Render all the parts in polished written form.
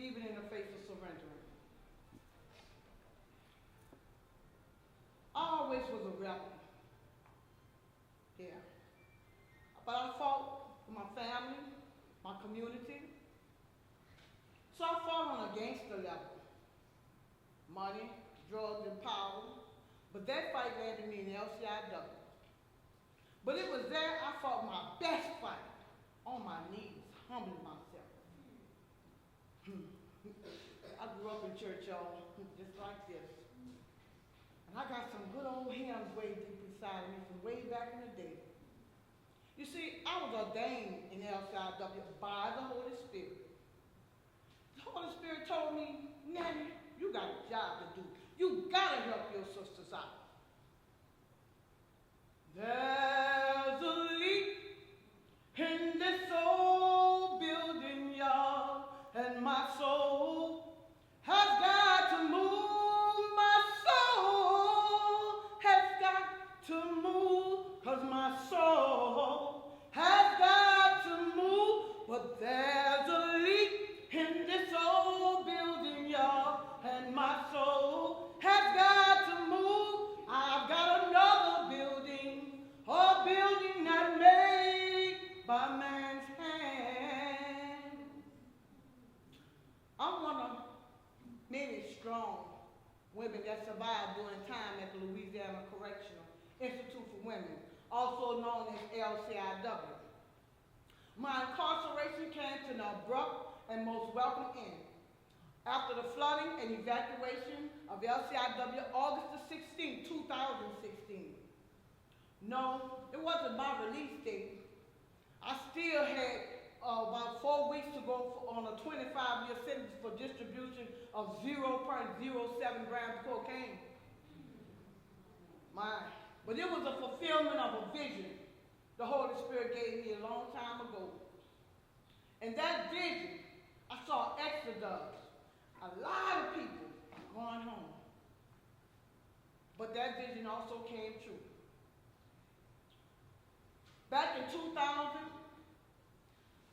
even in the face of surrendering. I always was a rebel. Yeah. But I fought for my family, my community. So I fought on a gangster level. Money, drugs, and power. But that fight landed me in LCIW. But it was there I fought my best fight on my knees, humbling myself. I grew up in church, y'all, just like this. And I got some good old hymns way deep inside of me from way back in the day. You see, I was ordained in LCIW by the Holy Spirit. The Holy Spirit told me, Nanny, you got a job to do. You got to help your sisters out. There's a leak in this old building, y'all, and my soul has got to move. My soul has got to move, 'cause my soul has got to move. But there's a leak in this old building, y'all, and my soul has got to move. I've got another building, a building not made by man's hand. I'm one of many strong women that survived during time at the Louisiana Correctional Institute for Women, also known as LCIW. My incarceration came to an abrupt and most welcome end. After the flooding and evacuation of LCIW, August the 16th, 2016. No, it wasn't my release date. I still had about 4 weeks to go on a 25-year sentence for distribution of 0.07 grams of cocaine. But it was a fulfillment of a vision the Holy Spirit gave me a long time ago. And that vision, I saw exodus, a lot of people going home. But that vision also came true. Back in 2000,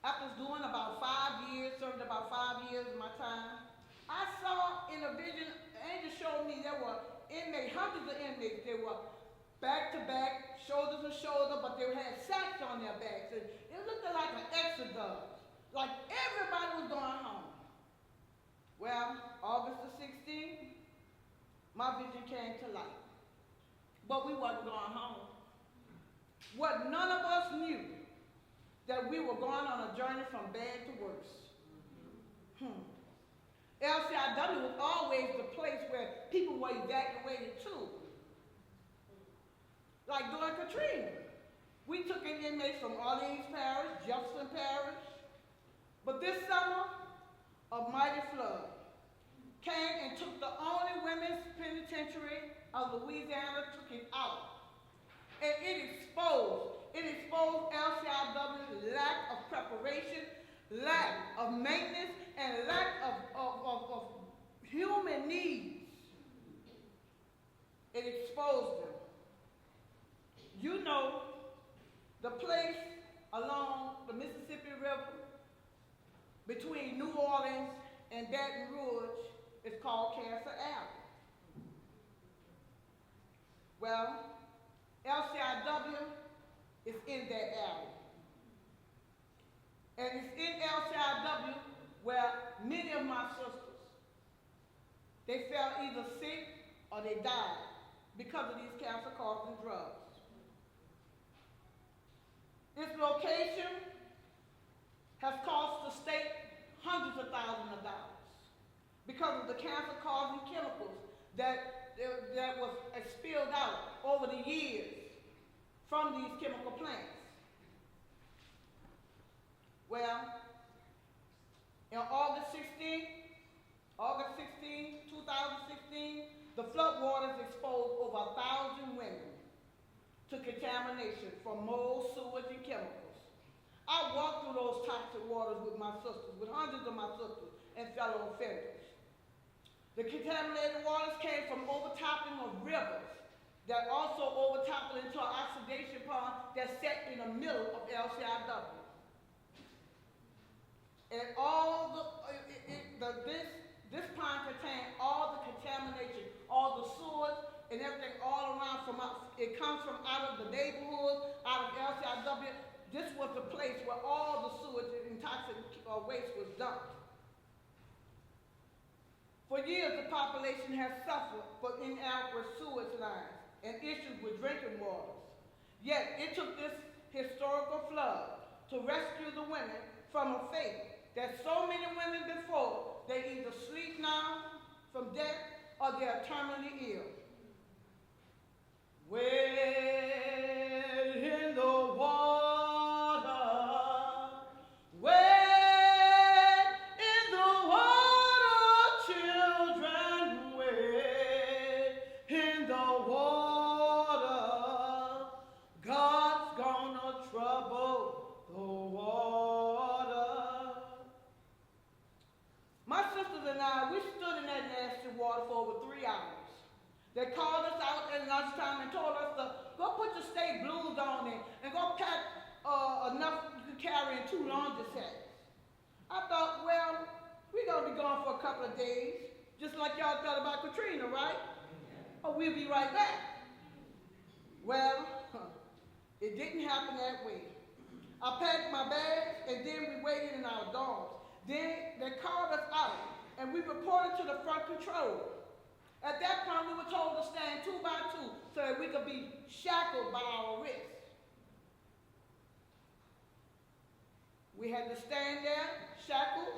after doing about 5 years, serving about 5 years of my time, I saw in a vision, the angel showed me there were inmates, hundreds of inmates. They were back to back, shoulder to shoulder, but they had sacks on their backs. And it looked like an exodus, like everybody was going home. Well, August the 16th, my vision came to light. But we wasn't going home. What none of us knew, that we were going on a journey from bad to worse. LCIW was always the place where people were evacuated to. Like during Katrina, we took in inmates from Orleans Parish, Jefferson Parish. But this summer, a mighty flood came and took the only women's penitentiary of Louisiana, took it out. And it exposed LCIW's lack of preparation, lack of maintenance, and lack of human needs. It exposed them. You know, the place along the Mississippi River between New Orleans and Baton Rouge is called Cancer Alley. Well, LCIW is in that alley. And it's in LCIW where many of my sisters, they fell either sick or they died because of these cancer-causing drugs. This location has cost the state hundreds of thousands of dollars because of the cancer-causing chemicals that was spilled out over the years from these chemical plants. Well, in August 16, 2016, the floodwaters exposed over 1,000 women to contamination from mold, sewage, and chemicals. I walked through those toxic waters with my sisters, with hundreds of my sisters and fellow offenders. The contaminated waters came from overtopping of rivers that also overtoppled into an oxidation pond that sat in the middle of LCIW. And all the, this pond contains all the contamination, all the sewers and everything all around from us. It comes from out of the neighborhood, out of LCIW. This was the place where all the sewage and toxic waste was dumped. For years, the population has suffered from inadequate sewage lines and issues with drinking waters. Yet, it took this historical flood to rescue the women from a fate that so many women before, they either sleep now from death or they are terminally ill. Where in the water, where in the water, children, where in the water, God's gonna trouble the water. My sisters and I, we stood in that nasty water for over 3 hours. They called us out at lunchtime and told us to go put your state blues on it and go pack enough you can carry in 2 laundry sets. I thought, well, we're going to be gone for a couple of days, just like y'all thought about Katrina, right? Oh, we'll be right back. Well, it didn't happen that way. I packed my bags and then we waited in our dorms. Then they called us out and we reported to the front control. At that point, we were told to stand 2 by 2 so that we could be shackled by our wrists. We had to stand there, shackled,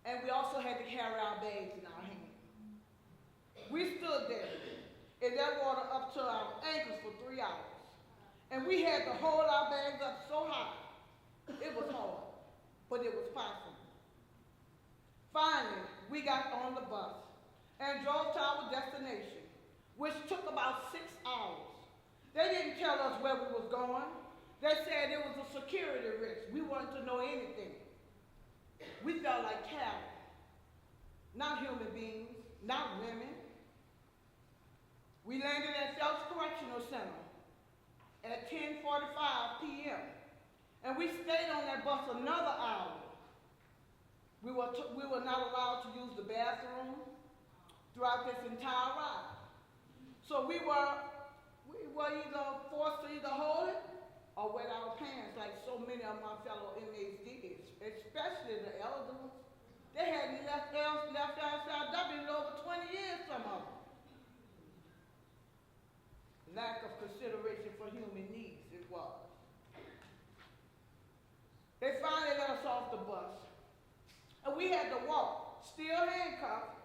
and we also had to carry our bags in our hands. We stood there in that water up to our ankles for 3 hours. And we had to hold our bags up so high. It was hard, but it was possible. Finally, we got on the bus and drove to our destination, which took about 6 hours. They didn't tell us where we was going. They said it was a security risk. We wanted to know anything. We felt like cattle, not human beings, not women. We landed at Phelps Correctional Center at 10:45 p.m. and we stayed on that bus another hour. We were not allowed to use the bathroom throughout this entire ride. So we were either forced to either hold it or wet our pants like so many of my fellow inmates did, especially the elder ones. They hadn't left LCIW in over 20 years, some of them. Lack of consideration for human needs, it was. They finally let us off the bus. And we had to walk, still handcuffed,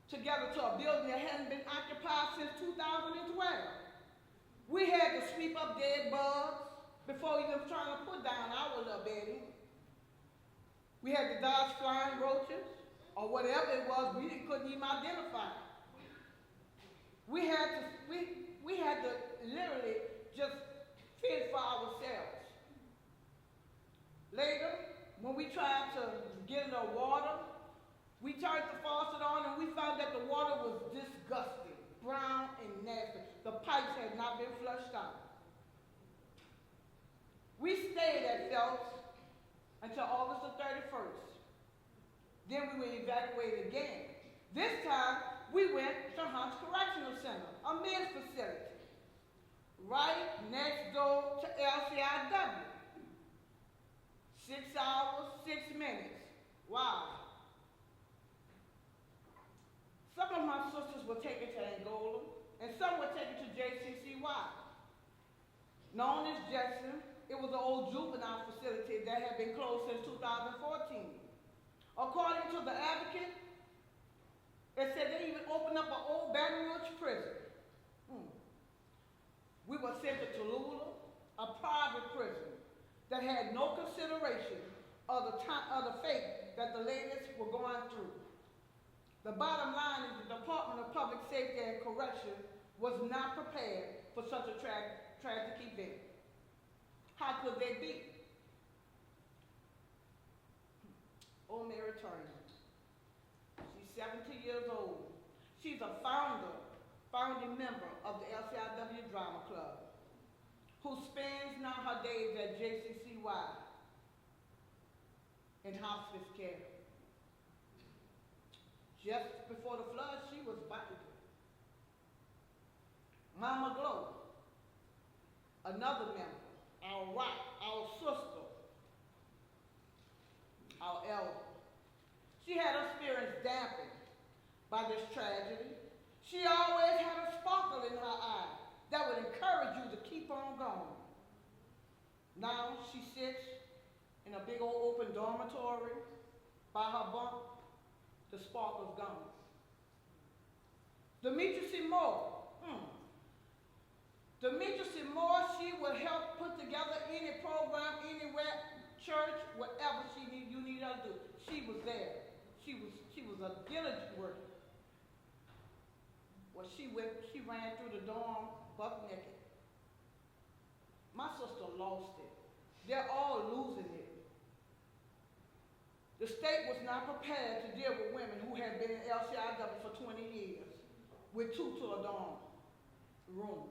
together to a building that hadn't been occupied since 2012. We had to sweep up dead bugs before even trying to put down our little bedding. We had to dodge flying roaches, or whatever it was we couldn't even identify. We had to literally just fend for ourselves. Later, when we tried to get in the water, we turned the faucet on and we found that the water was disgusting, brown and nasty. The pipes had not been flushed out. We stayed at Phelps until August the 31st. Then we were evacuated again. This time, we went to Hunt's Correctional Center, a men's facility, right next door to LCIW. 6 hours, 6 minutes. Wow. Some of my sisters were taken to Angola, and some were taken to JCCY. Known as Jetson, it was an old juvenile facility that had been closed since 2014. According to the advocate, it said they even opened up an old Baton Rouge prison. We were sent to Tallulah, a private prison that had no consideration of the fate that the ladies were going through. The bottom line is the Department of Public Safety and Correction was not prepared for such a tragic event. How could they be? Oh, Mary Turner. She's 70 years old. She's a founding member of the LCIW Drama Club, who spends now her days at JCCY. in hospice care. Just before the flood, she was Bible. Mama Glow, another member, our rock, our sister, our elder. She had her spirits dampened by this tragedy. She always had a sparkle in her eye that would encourage you to keep on going. Now she sits in a big old open dormitory by her bunk. The sparkle's gone. Demetra Moore. Demetra Moore, she will help put together any program, anywhere, church, whatever you need her to do. She was there. She was a diligent worker. Well, she ran through the dorm buck naked. My sister lost it. They're all losing it. The state was not prepared to deal with women who had been in LCIW for 20 years with two to a dorm room.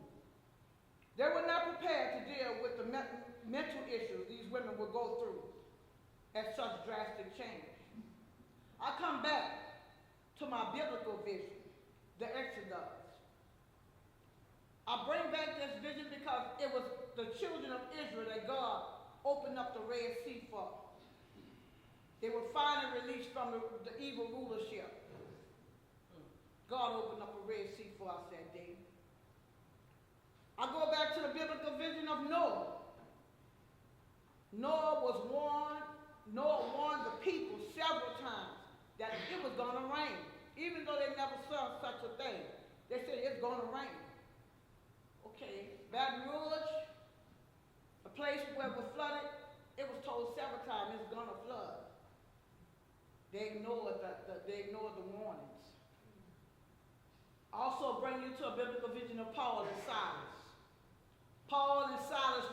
They were not prepared to deal with the mental issues these women would go through at such drastic change. I come back to my biblical vision, the Exodus. I bring back this vision because it was the children of Israel that God opened up the Red Sea for. They were finally released from the evil rulership. God opened up a Red Sea for us that day. I go back to the biblical vision of Noah. Noah warned the people several times that it was going to rain. Even though they never saw such a thing. They said it's going to rain. Okay, Baton Rouge, a place where it was flooded, it was told several times it's going to flood. They ignored the warnings. Also bring you to a biblical vision of Paul and Silas. Paul and Silas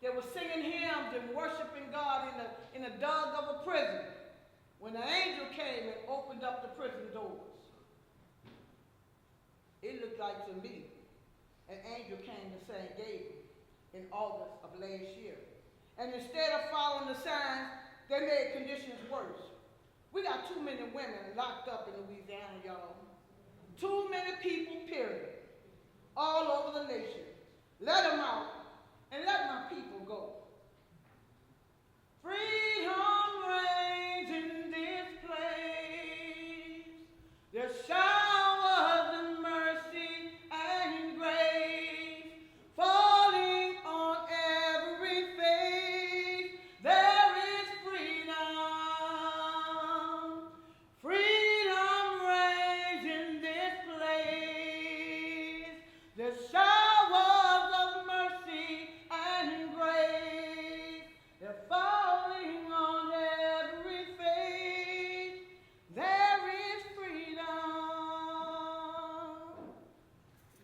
they were singing hymns and worshiping God in the dug of a prison when an angel came and opened up the prison doors. It looked like to me an angel came to St. Gabriel in August of last year. And instead of following the signs, they made conditions worse. We got too many women locked up in Louisiana, y'all. Too many people, period, all over the nation. Let them out and let my people